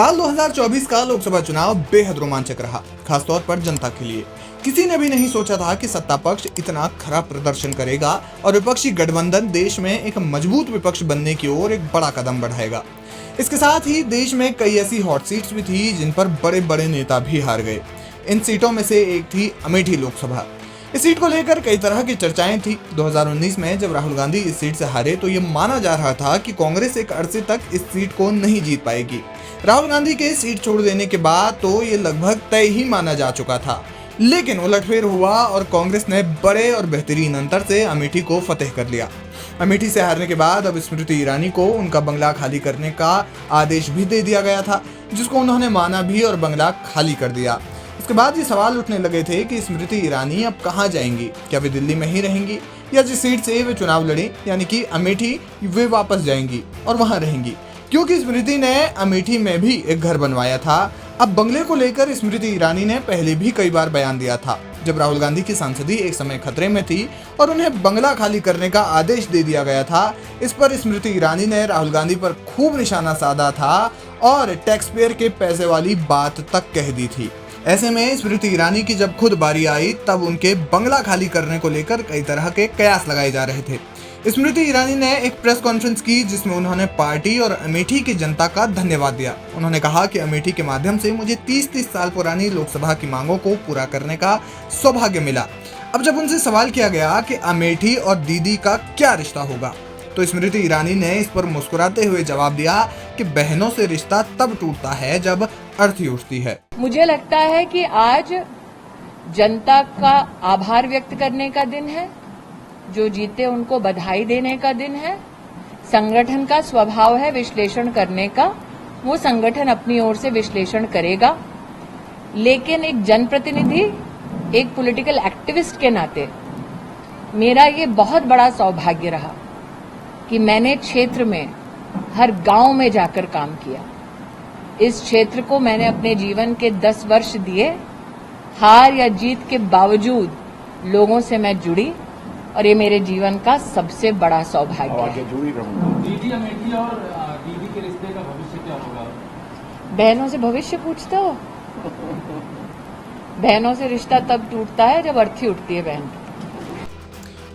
साल 2024 का लोकसभा चुनाव बेहद रोमांचक रहा, खासतौर पर जनता के लिए। किसी ने भी नहीं सोचा था कि सत्ता पक्ष इतना खराब प्रदर्शन करेगा और विपक्षी गठबंधन देश में एक मजबूत विपक्ष बनने की ओर एक बड़ा कदम बढ़ाएगा। इसके साथ ही देश में कई ऐसी हॉट सीट्स भी थी जिन पर बड़े बड़े नेता भी हार गए। इन सीटों में से एक थी अमेठी लोकसभा। इस सीट को लेकर कई तरह की चर्चाएं थी। 2019 में जब राहुल गांधी इस सीट से हारे तो ये माना जा रहा था कि कांग्रेस एक अरसे तक इस सीट को नहीं जीत पाएगी। राहुल गांधी के सीट छोड़ देने के बाद तो ये लगभग तय ही माना जा चुका था, लेकिन उलटफेर हुआ और कांग्रेस ने बड़े और बेहतरीन अंतर से अमेठी को फतेह कर लिया। अमेठी से हारने के बाद अब स्मृति ईरानी को उनका बंगला खाली करने का आदेश भी दे दिया गया था, जिसको उन्होंने माना भी और बंगला खाली कर दिया। इसके बाद ये सवाल उठने लगे थे कि स्मृति ईरानी अब कहाँ जाएंगी, क्या वे दिल्ली में ही रहेंगी या जिस सीट से वे चुनाव लड़े यानी कि अमेठी, वे वापस जाएंगी और वहाँ रहेंगी, क्योंकि स्मृति ने अमेठी में भी एक घर बनवाया था। अब बंगले को लेकर स्मृति ईरानी ने पहले भी कई बार बयान दिया था। जब राहुल गांधी की सांसदी एक समय खतरे में थी और उन्हें बंगला खाली करने का आदेश दे दिया गया था, इस पर स्मृति ईरानी ने राहुल गांधी पर खूब निशाना साधा था और टैक्स पेयर के पैसे वाली बात तक कह दी थी। ऐसे में स्मृति ईरानी की जब खुद बारी आई तब उनके बंगला खाली करने को लेकर कई तरह के कयास लगाए जा रहे थे। स्मृति ईरानी ने एक प्रेस कॉन्फ्रेंस की जिसमें उन्होंने पार्टी और अमेठी की जनता का धन्यवाद दिया। उन्होंने कहा कि अमेठी के माध्यम से मुझे 30-30 साल पुरानी लोकसभा की मांगों को पूरा करने का सौभाग्य मिला। अब जब उनसे सवाल किया गया कि अमेठी और दीदी का क्या रिश्ता होगा, तो स्मृति ईरानी ने इस पर मुस्कुराते हुए जवाब दिया कि बहनों से रिश्ता तब टूटता है जब अर्थी उठती है। मुझे लगता है कि आज जनता का आभार व्यक्त करने का दिन है, जो जीते उनको बधाई देने का दिन है। संगठन का स्वभाव है विश्लेषण करने का, वो संगठन अपनी ओर से विश्लेषण करेगा, लेकिन एक जनप्रतिनिधि, एक पॉलिटिकल एक्टिविस्ट के नाते मेरा ये बहुत बड़ा सौभाग्य रहा कि मैंने क्षेत्र में हर गांव में जाकर काम किया। इस क्षेत्र को मैंने अपने जीवन के 10 वर्ष दिए। हार या जीत के बावजूद लोगों से मैं जुड़ी और ये मेरे जीवन का सबसे बड़ा सौभाग्य है। दीदी अमेठी और दीदी के रिश्ते का भविष्य क्या होगा? बहनों से भविष्य पूछते हो? बहनों से रिश्ता तब टूटता है जब अर्थी उठती है बहन।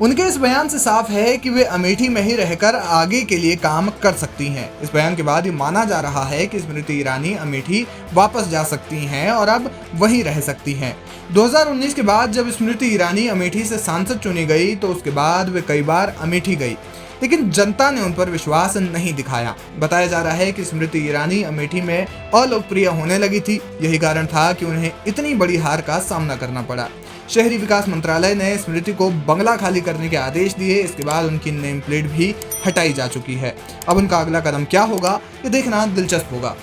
उनके इस बयान से साफ है कि वे अमेठी में ही रहकर आगे के लिए काम कर सकती हैं। इस बयान के बाद ये माना जा रहा है कि स्मृति ईरानी अमेठी वापस जा सकती हैं और अब वहीं रह सकती हैं। 2019 के बाद जब स्मृति ईरानी अमेठी से सांसद चुनी गई तो उसके बाद वे कई बार अमेठी गई, लेकिन जनता ने उन पर विश्वास नहीं दिखाया। बताया जा रहा है कि स्मृति ईरानी अमेठी में अलोकप्रिय होने लगी थी। यही कारण था कि उन्हें इतनी बड़ी हार का सामना करना पड़ा। शहरी विकास मंत्रालय ने स्मृति को बंगला खाली करने के आदेश दिए। इसके बाद उनकी नेम प्लेट भी हटाई जा चुकी है। अब उनका अगला कदम क्या होगा, ये देखना दिलचस्प होगा।